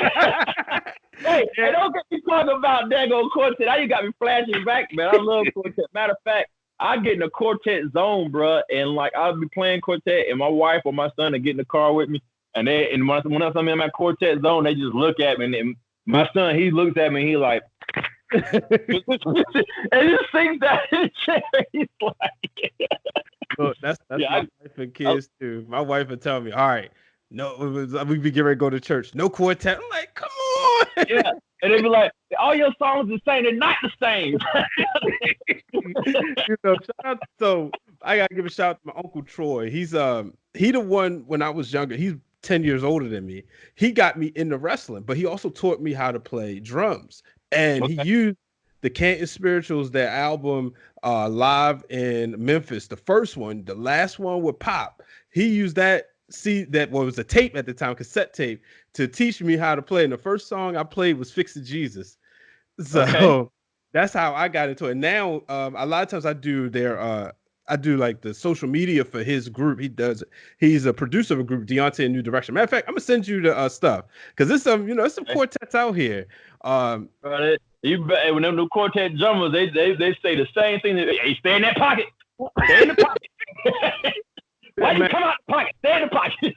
Hey, don't get me talking about daggone quartet. Now you got me flashing back, man. I love quartet. Matter of fact, I get in a quartet zone, bro, and like I'll be playing quartet, and my wife or my son will get in the car with me, and when I'm in my quartet zone, they just look at me, and my son, he looks at me, and he like, and he sings that in chair. He's like, look, that's my wife and kids too. My wife would tell me, all right, no, we be getting ready to go to church. No quartet. I'm like, come on. Yeah. And they be like, all your songs are the same. They're not the same. Shout out. So I gotta give a shout out to my Uncle Troy. He's he the one when I was younger. He's 10 years older than me. He got me into wrestling, but he also taught me how to play drums. And he used the Canton Spirituals, their album live in Memphis, the first one, the last one with Pop. He used that. That was a tape at the time, cassette tape, to teach me how to play. And the first song I played was "Fix It Jesus." So that's how I got into it. Now, a lot of times I do like the social media for his group. He's a producer of a group, Deontay and New Direction. Matter of fact, I'm gonna send you the stuff, because there's some, there's some quartets out here. When them new quartet drummers, they say the same thing. Hey, stay in that pocket. Stay in the pocket. Why you come out the pocket? Stay in the pocket.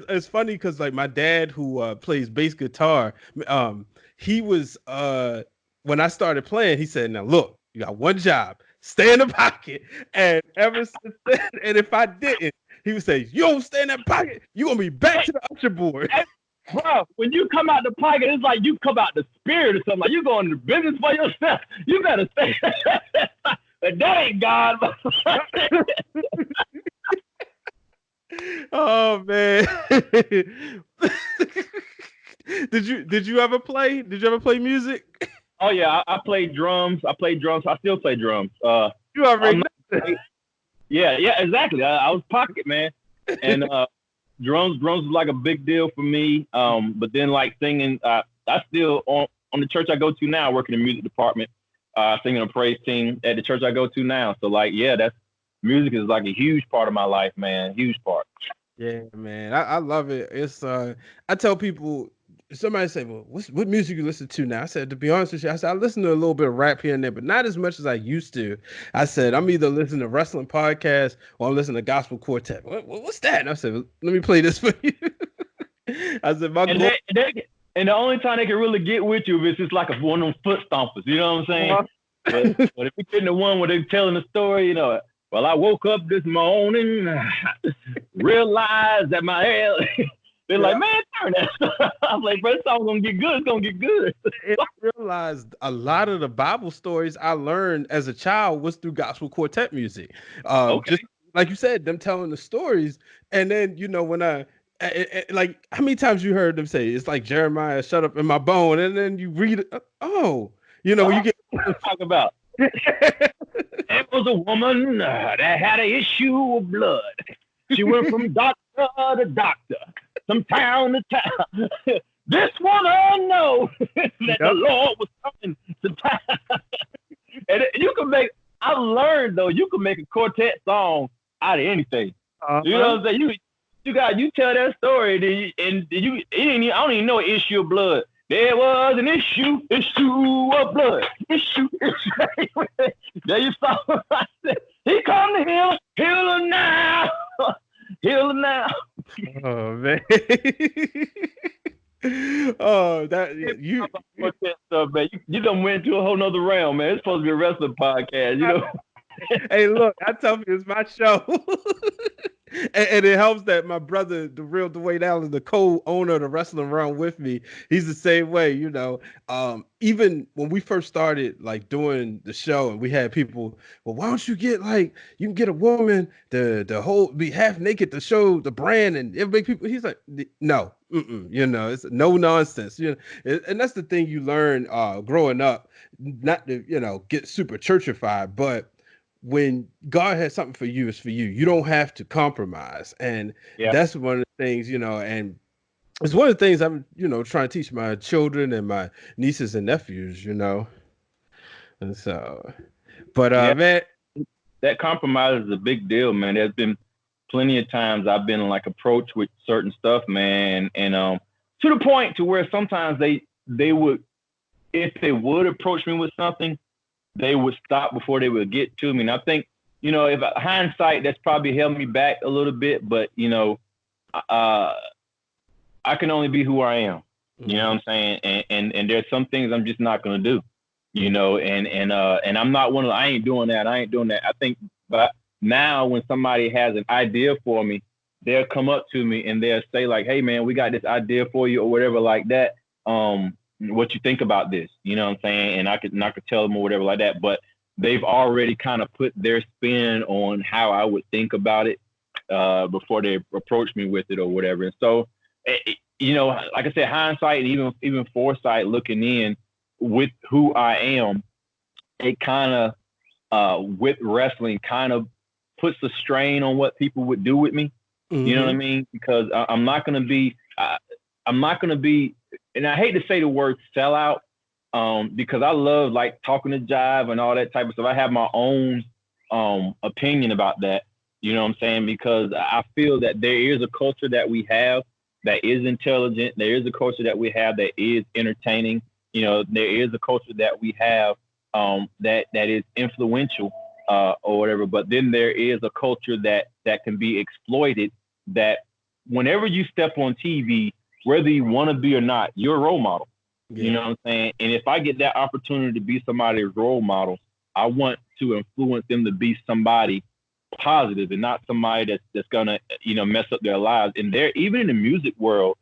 It's funny because like my dad, who plays bass guitar, he was when I started playing, he said, "Now look, you got one job: stay in the pocket." And ever since then, and if I didn't, he would say, "You don't stay in that pocket, you gonna be back to the usher board." Bro, when you come out the pocket, it's like you come out the spirit or something. Like you going into business for yourself. You better stay. But that ain't God. Oh man. Did you ever play? Did you ever play music? Oh yeah, I played drums. I still play drums. You already yeah, exactly. I was pocket man. And drums was like a big deal for me. But then like singing, I still on the church I go to now, I work in the music department, singing a praise team at the church I go to now. So like, yeah, music is like a huge part of my life, man. Huge part. Yeah, man. I love it. It's I tell people, somebody say, well, what music you listen to now? I said, to be honest with you, I listen to a little bit of rap here and there, but not as much as I used to. I said, I'm either listening to wrestling podcasts or I'm listening to gospel quartet. What's that? And I said, let me play this for you. I said, And the only time they can really get with you is just like one of them foot stompers. You know what I'm saying? But if you're getting the one where they're telling the story, you know, well, I woke up this morning, realized that my hair. They're like, man, turn that stuff. I'm like, bro, this song's gonna get good. It's gonna get good. And I realized a lot of the Bible stories I learned as a child was through gospel quartet music. Okay. Just like you said, them telling the stories, and then you know when like how many times you heard them say it's like Jeremiah, shut up in my bone, and then you read it. Oh, you know when you get talk about. There was a woman that had an issue of blood. She went from doctor to doctor, from town to town. This woman knows that the Lord was coming to town. And you can make. I learned though, you can make a quartet song out of anything. You know what I'm saying? You tell that story, and I don't even know an issue of blood. There was an issue of blood. Issue. There you saw. He come to heal her now. Heal her now. Oh man. Oh, that you stuff, man. You done went to a whole nother realm, man. It's supposed to be a wrestling podcast, you know. Hey, look, I tell you, it's my show. And it helps that my brother, the real Dwayne Allen, the co-owner of the Wrestling Wrealm with me, he's the same way, you know. Even when we first started like doing the show and we had people, well, why don't you get like you can get a woman to whole be half naked to show the brand and it'll make people. He's like, no, you know, it's no nonsense, you know. And that's the thing you learn growing up, not to, you know, get super churchified, but when God has something for you, it's for you. You don't have to compromise. And that's one of the things, you know, and it's one of the things I'm, you know, trying to teach my children and my nieces and nephews, you know. And so, but man, that compromise is a big deal, man. There's been plenty of times I've been like approached with certain stuff, man, and to the point to where sometimes they would, if they would approach me with something, they would stop before they would get to me. And I think, you know, if hindsight, that's probably held me back a little bit, but you know, I can only be who I am. You know what I'm saying? And there's some things I'm just not gonna do. You know, and I'm not one of the, I ain't doing that. I think, but now when somebody has an idea for me, they'll come up to me and they'll say like, "Hey man, we got this idea for you," or whatever like that. What you think about this? You know what I'm saying? And I could tell them or whatever like that, but they've already kind of put their spin on how I would think about it before they approach me with it or whatever. And so, you know, like I said, hindsight and even foresight looking in with who I am, it kind of with wrestling kind of puts a strain on what people would do with me. You know what I mean? Because I'm not going to be, and I hate to say the word sellout, because I love like talking to jive and all that type of stuff. I have my own opinion about that. You know what I'm saying? Because I feel that there is a culture that we have that is intelligent. There is a culture that we have that is entertaining. You know, there is a culture that we have that is influential or whatever. But then there is a culture that can be exploited. That whenever you step on TV, whether you want to be or not, you're a role model. Yeah. You know what I'm saying? And if I get that opportunity to be somebody's role model, I want to influence them to be somebody positive and not somebody that's gonna, you know, mess up their lives. And there, even in the music world,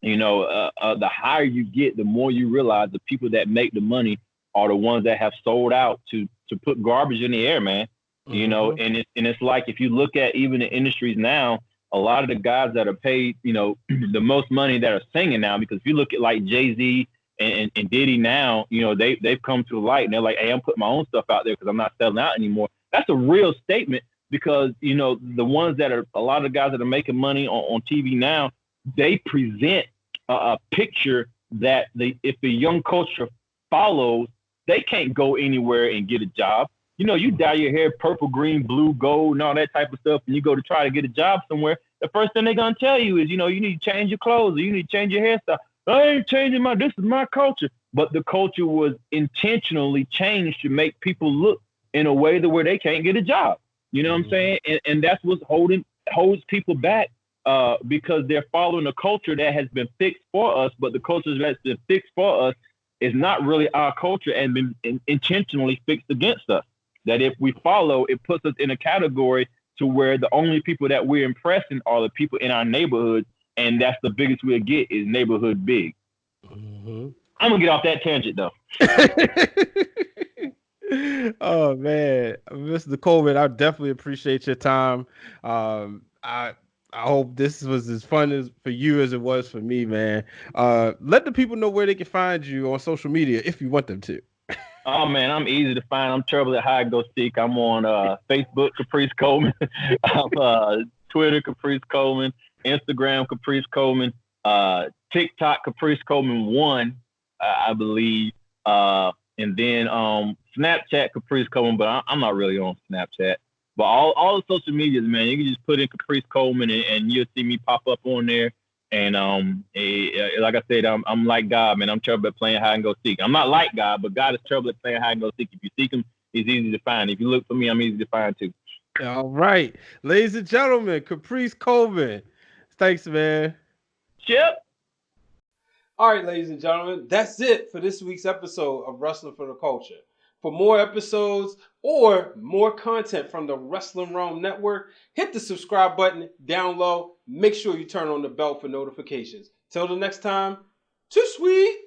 you know, the higher you get, the more you realize the people that make the money are the ones that have sold out to put garbage in the air, man. You know, and it's like if you look at even the industries now, a lot of the guys that are paid, you know, the most money that are singing now, because if you look at like Jay-Z and Diddy now, you know, they've come to the light and they're like, hey, I'm putting my own stuff out there because I'm not selling out anymore. That's a real statement because, you know, the ones that are, a lot of the guys that are making money on TV now, they present a picture that if the young culture follows, they can't go anywhere and get a job. You know, you dye your hair purple, green, blue, gold, and all that type of stuff, and you go to try to get a job somewhere, the first thing they're going to tell you is, you know, you need to change your clothes or you need to change your hairstyle. I ain't changing this is my culture. But the culture was intentionally changed to make people look in a way where they can't get a job. You know what I'm saying? And that's what holds people back because they're following a culture that has been fixed for us, but the culture that's been fixed for us is not really our culture and been intentionally fixed against us. That if we follow, it puts us in a category to where the only people that we're impressing are the people in our neighborhood, and that's the biggest we'll get is neighborhood big. Mm-hmm. I'm gonna get off that tangent though. Oh man, Mr. Coleman, I definitely appreciate your time. I hope this was as fun as for you as it was for me, man. Let the people know where they can find you on social media if you want them to. Oh man, I'm easy to find. I'm terrible at hide go seek. I'm on Facebook, Caprice Coleman. I'm Twitter, Caprice Coleman. Instagram, Caprice Coleman. TikTok, Caprice Coleman 1, I believe. And then Snapchat, Caprice Coleman, but I'm not really on Snapchat. But all the social medias, man, you can just put in Caprice Coleman and you'll see me pop up on there. And like I said, I'm like God, man. I'm terrible at playing hide and go seek. I'm not like God, but God is terrible at playing hide and go seek. If you seek him, he's easy to find. If you look for me, I'm easy to find too. All right, ladies and gentlemen, Caprice Coleman. Thanks, man. Chip. All right, ladies and gentlemen, that's it for this week's episode of Wrestling for the Culture. For more episodes or more content from the Wrestling Wrealm Network, hit the subscribe button down low. Make sure you turn on the bell for notifications. Till the next time, too sweet.